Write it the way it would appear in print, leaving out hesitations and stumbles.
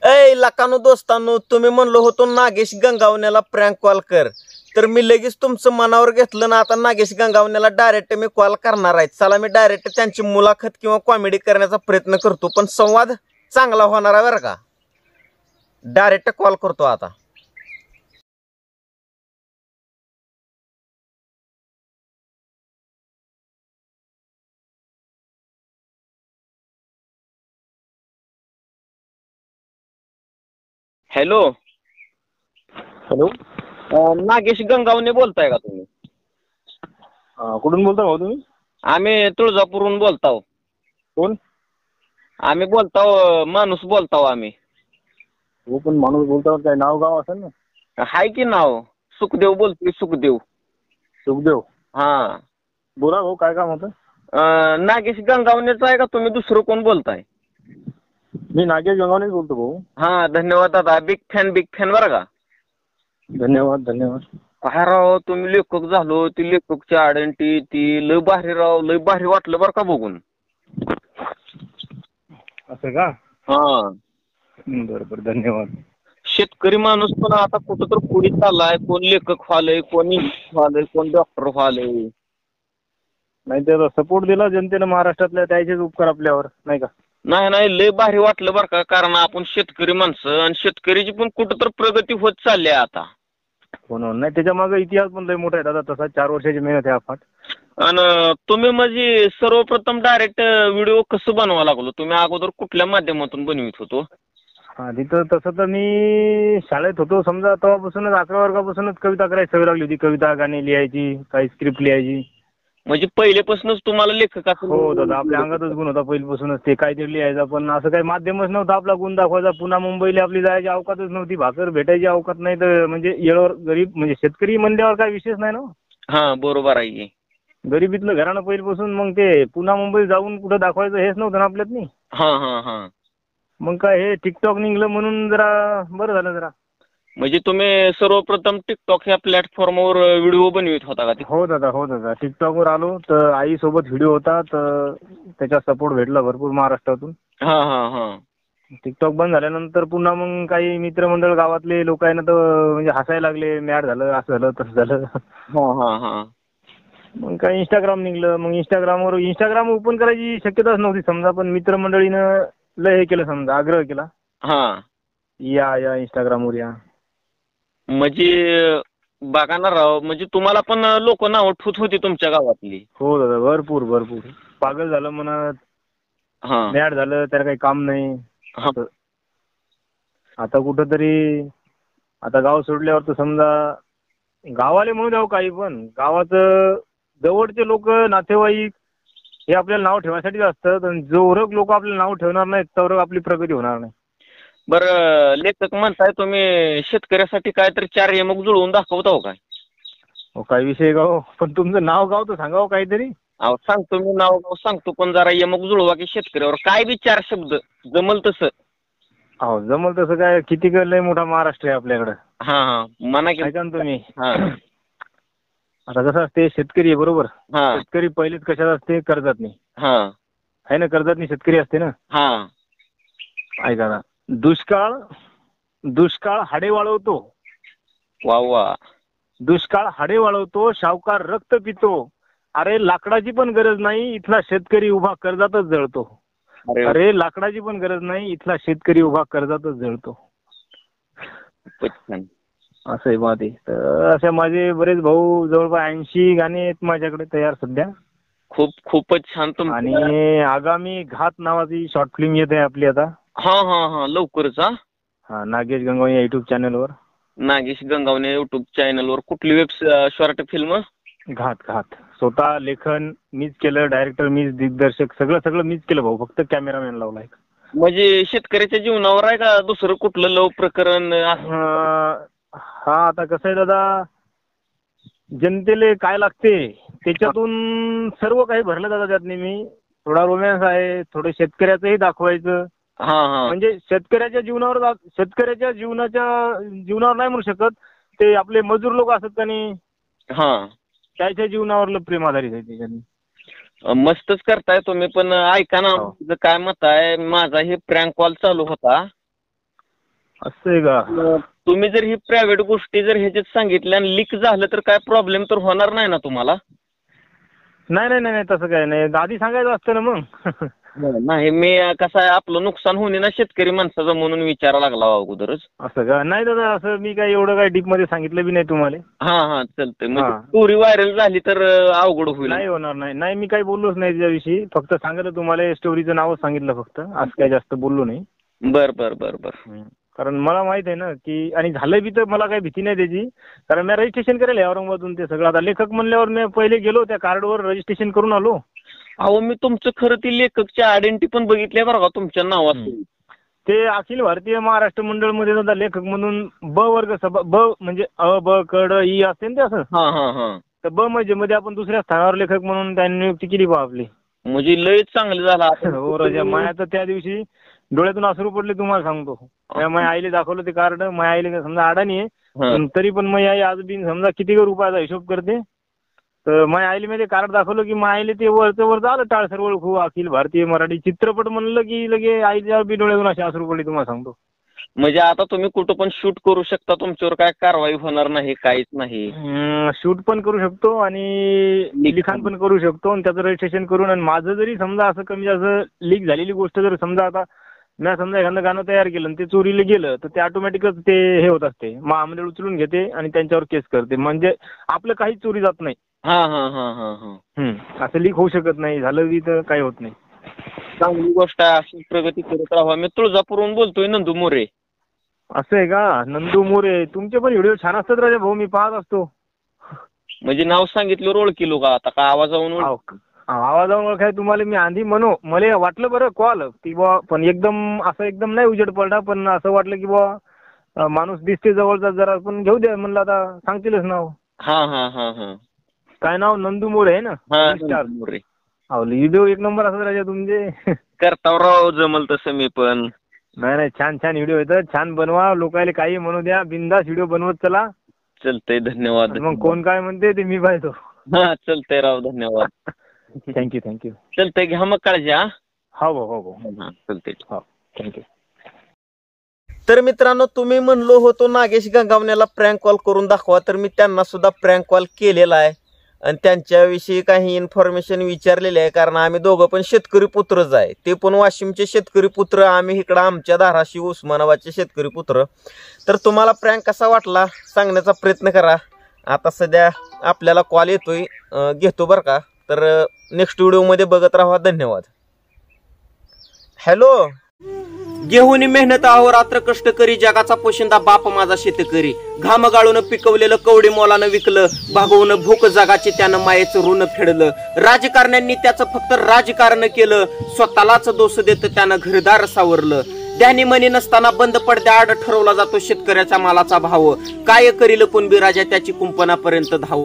ऐ लकानो दोस्तांनो, तुम्ही म्हणलो होतो नागेश गंगावण्याला प्रँक कॉल कर, तर मी लगेच तुमचं मनावर घेतलं ना. आता नागेश गंगावण्याला डायरेक्ट मी कॉल करणार आहे. चला, मी डायरेक्ट त्यांची मुलाखत किंवा कॉमेडी करण्याचा प्रयत्न करतो, पण संवाद चांगला होणार आहे बरं का. डायरेक्ट कॉल करतो आता. Hello hello. नागेश गंगावणे बोलताय का तुम्ही? कुठून बोलता भाऊ तुम्ही? आम्ही तुळजापूरहून बोलताव. कोण? आम्ही बोलताव, माणूस बोलताव आम्ही. हो, पण माणूस बोलता काय नाव गाव असेल ना? हाय की नाव सुखदेव बोलतोय. सुखदेव. सुखदेव. हा, बोला भाऊ, काय काम होतं? नागेश गंगावणेच आहे का तुम्ही दुसरं कोण बोलताय? मी नागेश गंगावणेच बोलतो भाऊ. हा, धन्यवाद दादा. बिग फॅन बरं का. धन्यवाद धन्यवाद. काय राव, तुम्ही लेखक झालो, ती लेखकची आयडेंटिटी ती लय भारी राव, लय भारी वाटलं बरं का बघून. असं का? हा, बरं बरं, धन्यवाद. शेतकरी माणूस पण आता कुठं तर पुढे चाललाय. कोण लेखक व्हालंय, कोण इंजिनियर व्हालंय, कोण डॉक्टर व्हालंय. नाही तर सपोर्ट दिला जनतेनं महाराष्ट्रातल्या, त्याचेच उपकार आपल्यावर, नाही का? नाही, लय भारी वाटलं बरं का. कारण आपण शेतकरी माणसं, आणि शेतकरीची पण कुठं तर प्रगती होत चालली आहे आता. हो ना. नाही, त्याच्या मागे इतिहास पण लय मोठा आहे दादा. तसा 4 वर्षाची मेहनत आहे अफाट. आणि तुम्ही म्हणजे सर्वप्रथम डायरेक्ट व्हिडिओ कसं बनवावं लागलो? तुम्ही अगोदर कुठल्या माध्यमातून बनवित होतो? हा, तिथं तसं तर मी शाळेत होतो समजा, तेव्हापासूनच 11 वर्गापासूनच कविता करायची सवय लागली होती. कविता, गाणी लिहायची, काही स्क्रिप्ट लिहायची. म्हणजे पहिलेपासूनच तुम्हाला लेखकाचं? हो दादा, आपल्या अंगातच गुण होता पहिल्यापासूनच. ते काहीतरी लिहायचा, पण असं काही माध्यमच नव्हतं आपला गुण दाखवायचा. पुन्हा मुंबईला आपली जायची अवकातच नव्हती. भाकर भेटायची अवकात नाही, तर म्हणजे येळवर गरीब, म्हणजे शेतकरी म्हणल्यावर काय विशेष नाही ना. हा, बरोबर आहे. गरिबीतलं घराणं पहिल्यापासून, मग ते पुन्हा मुंबई जाऊन कुठं दाखवायचं हेच नव्हतं ना आपल्यात नाही. हा. मग काय हे टिकटॉक निघलं म्हणून जरा बरं झालं जरा. म्हणजे तुम्ही सर्वप्रथम टिकटॉक ह्या प्लॅटफॉर्मवर व्हिडिओ बनवित होता का? हो दादा. टिकटॉकवर आलो तर आईसोबत व्हिडिओ होता, तर त्याचा सपोर्ट भेटला भरपूर महाराष्ट्रातून. हा. टिकटॉक बंद झाल्यानंतर पुन्हा मग काही मित्रमंडळ गावातले लोक आहे ना, तर म्हणजे हसायला लागले. मॅड झालं, असं झालं, तसं झालं. हा. मग काही इंस्टाग्राम निघलं. मग इंस्टाग्राम ओपन करायची शक्यताच नव्हती समजा, पण मित्रमंडळीनं लय हे केलं समजा, आग्रह केला. हा, या इंस्टाग्रामवर या. म्हणजे बघा ना राव, म्हणजे तुम्हाला पण लोक नाव ठेवत होती तुमच्या गावातली? हो दादा, भरपूर. पागल झालं म्हणत, हा. मॅड झालं, त्याला काही काम नाही असं. आता कुठंतरी, आता गाव सोडल्यावर तर समजा, गावाले म्हणू द्यावं काही, पण गावाचं जवळचे लोक, नातेवाईक हे आपल्याला नाव ठेवायसाठीच असतं. आणि जोवरक लोक आपल्याला नाव ठेवणार नाहीत, तोवरक आपली प्रगती होणार नाही. बरं, लेखक म्हणताय तुम्ही, शेतकऱ्यासाठी काहीतरी 4 यमक जुळवून दाखवता हो काय? हो, काही विषय गाव, पण तुमचं नाव गाव तर सांगावं काहीतरी. अहो, सांगतो मी, नाव सांगतो, पण जरा यमक जुळवा की शेतकऱ्यावर. काय बी 4 शब्द जमल तसं. हो, जमल तसं काय, किती लय मोठा महाराष्ट्र आहे आपल्याकडं. हा, म्हणा की. ऐका ना तुम्ही. हा. आता कसं असते, शेतकरी आहे बरोबर. हा. शेतकरी पहिलेच कशात असते, कर्जात नाही हा. आहे ना, कर्जात नाही शेतकरी असते ना. हा. ऐका ना, दुष्काळ हाडे वाळवतो. वा. दुष्काळ हाडे वाळवतो, सावकार रक्त पितो. अरे लाकडाची पण गरज नाही, इथला शेतकरी उभा कर्जातच जळतो. अरे लाकडाची पण गरज नाही, इथला शेतकरी उभा कर्जातच जळतो. असं आहे बा ते. तर असे माझे बरेच भाऊ, जवळपास 80 गाणे आहेत माझ्याकडे तयार सध्या. खूपच छान. आणि आगामी घात नावाची शॉर्ट फिल्म येत आहे आपली आता. हा, लवकरच. हा, नागेश गंगावणे या युट्यूब चॅनलवर. नागेश गंगावणे युट्यूब चॅनलवर कुठली शॉर्ट फिल्म? घात. स्वतः लेखन मीच केलं, डायरेक्टर मीच, दिग्दर्शक सगळं मीच केलं भाऊ, फक्त कॅमेरामॅन लावलाय. म्हणजे शेतकऱ्याच्या जीवनावर आहे का दुसरं कुठलं लव प्रकरण? हा, आता कसं आहे दादा, जनतेला काय लागते त्याच्यातून सर्व काही भरलं जातं त्यात. मी थोडा रोमॅन्स आहे, थोडं शेतकऱ्याचंही दाखवायचं. हा. म्हणजे शेतकऱ्याच्या जीवनावर नाही म्हणू शकत, ते आपले मजूर लोक असतात का नाही, त्याच्या जीवनावरलं प्रेम आधारित आहे त्याच्यानी. मस्तच करताय तुम्ही, पण ऐका ना, तुझं काय मत आहे? माझा हे प्रँक कॉल चालू होता, असं आहे का? तुम्ही जर ही प्रायव्हेट गोष्टी जर ह्याच्यात सांगितल्या आणि लीक झालं तर काय प्रॉब्लेम तर होणार नाही ना तुम्हाला? नाही नाही नाही तसं काय नाही, आधी सांगायचं असतं ना मग. नाही, मी कसं आहे आपलं नुकसान होणे ना शेतकरी माणसाचं म्हणून विचारा लागला अगोदरच. असं का? नाही दादा, असं मी काय एवढं काय डीप मध्ये सांगितलं बी नाही तुम्हाला. हा चालतंय. म्हणजे स्टोरी व्हायरल झाली तर अवघड होईल. नाही होणार, नाही नाही, मी काही बोललोच नाही त्याच्याविषयी. फक्त सांगितलं तुम्हाला, स्टोरीचं नावच सांगितलं फक्त, असं काही जास्त बोललो नाही. बर. कारण मला माहित आहे ना की, आणि झालं बी तर मला काही भीती नाही त्याची. कारण मी रजिस्ट्रेशन करेल औरंगाबादून ते सगळं. आता लेखक म्हणल्यावर मी पहिले गेलो त्या कार्डवर रजिस्ट्रेशन करून आलो. अहो मी तुमचं खरं ती लेखकची आयडेंटिटी पण बघितली बरं का तुमच्या नावात. ते अखिल भारतीय महाराष्ट्र मंडळ मध्ये सुद्धा लेखक म्हणून ब वर्ग सभा, ब म्हणजे अ ब कड ई असते ना ते असं. हा तर ब मध्ये आपण दुसऱ्या स्थानावर लेखक म्हणून त्यांनी नियुक्ती केली बा आपली. म्हणजे लयच चांगलं झालं. हो राजा, माया तर त्या दिवशी डोळ्यातून अश्रू पडले तुम्हाला सांगतो. माझ्या आईला दाखवलं ते कार्ड. माझ्या आईला समजा अडाणी आहे, पण तरी पण माझी आई आज बी समजा किती रुपयाचा हिशोब करते. तर माझ्या आईला मी ते कार्ड दाखवलं की माझ्या आईला ते वरचं आलं टाळसर ओळखू अखिल भारतीय मराठी चित्रपट म्हणलं की लगे आईच्या बी डोळ्यातून असे अश्रू पडले तुम्हाला सांगतो. म्हणजे आता तुम्ही कुठं पण शूट करू शकता, तुमच्यावर काय कारवाई होणार नाही, काहीच नाही. शूट पण करू शकतो आणि लिखाण पण करू शकतो आणि त्याचं रजिस्ट्रेशन करून. आणि माझं जरी समजा असं कमी जास्त लीक झालेली गोष्ट जर समजा आता मी समजा एखादं गाणं तयार केलं आणि ते चोरीला गेलं तर ते ऑटोमॅटिकच ते हे होत असते, महामंडळ उचलून घेते आणि त्यांच्यावर केस करते. म्हणजे आपलं काहीच चोरी जात नाही. असं लीक होऊ शकत नाही, झालं बी तर काही होत नाही. चांगली गोष्ट आहे, अशी प्रगती करत राहा. मी तुळजापूरहून बोलतोय, नंदू मोरे. असं आहे का? नंदू मोरे, तुमचे पण व्हिडिओ छान असतात राजा भाऊ, मी पाहत असतो. म्हणजे नाव सांगितलं ओळखी लोक आता का आवाजावरून? आवाजावरून ओळखाय तुम्हाला मी आधी म्हणू, मला वाटलं बरं कॉल की बुवा, पण एकदम नाही उजेड पडला, पण असं वाटलं की बुवा माणूस दिसते जवळचा, जरा पण घेऊ द्या म्हणलं, आता सांगतीलच नाव. हा काय नाव? नंदू मोरे आहे ना? मोरे. व्हिडिओ एक नंबर असत राजा तुमचे. करता राव, जमल तसं मी पण. नाही छान व्हिडिओ येतात, छान बनवा, लोकायला काही म्हणू द्या, बिंदास व्हिडिओ बनवत चला. चलतंय, धन्यवाद. मग कोण काय म्हणते ते मी पाहतो. हा चलतंय राव, धन्यवाद. थँक्यू. चलतंय, घ्या मग काळजी. हो चलतंय. हो, थँक्यू. तर मित्रांनो, तुम्ही म्हणलो होतो नागेश गंगावण्याला प्रँक कॉल करून दाखवा, तर मी त्यांना सुद्धा प्रँक कॉल केलेला आहे आणि त्यांच्याविषयी काही इन्फॉर्मेशन विचारलेली आहे. कारण आम्ही दोघं पण शेतकरी पुत्रच आहे, ते पण वाशिमचे शेतकरी पुत्र, आम्ही इकडं आमच्या धाराशिव उस्मानाबादचे शेतकरी पुत्र. तर तुम्हाला प्रँक कसा वाटला सांगण्याचा प्रयत्न करा. आता सध्या आपल्याला कॉल येतोय, घेतो बरं का. तर नेक्स्ट व्हिडिओमध्ये बघत राहा. धन्यवाद. हॅलो. घेऊन मेहनत अहोरात्र कष्ट करी, जगाचा पोशिंदा बाप माझा शेतकरी. घाम गाळून पिकवलेलं कवडी मोलानं विकलं, भागवून भूक जगाची त्यानं मायेचं ऋण फेडलं. राजकारण्यांनी त्याचं फक्त राजकारण केलं, स्वतःलाच दोष देत त्यानं घरदार सावरलं. ध्यानी मनी नसताना बंद पडद्या आड ठरवला जातो शेतकऱ्याच्या मालाचा भाव. काय करील कुणबी राजा त्याची कुंपणापर्यंत धाव.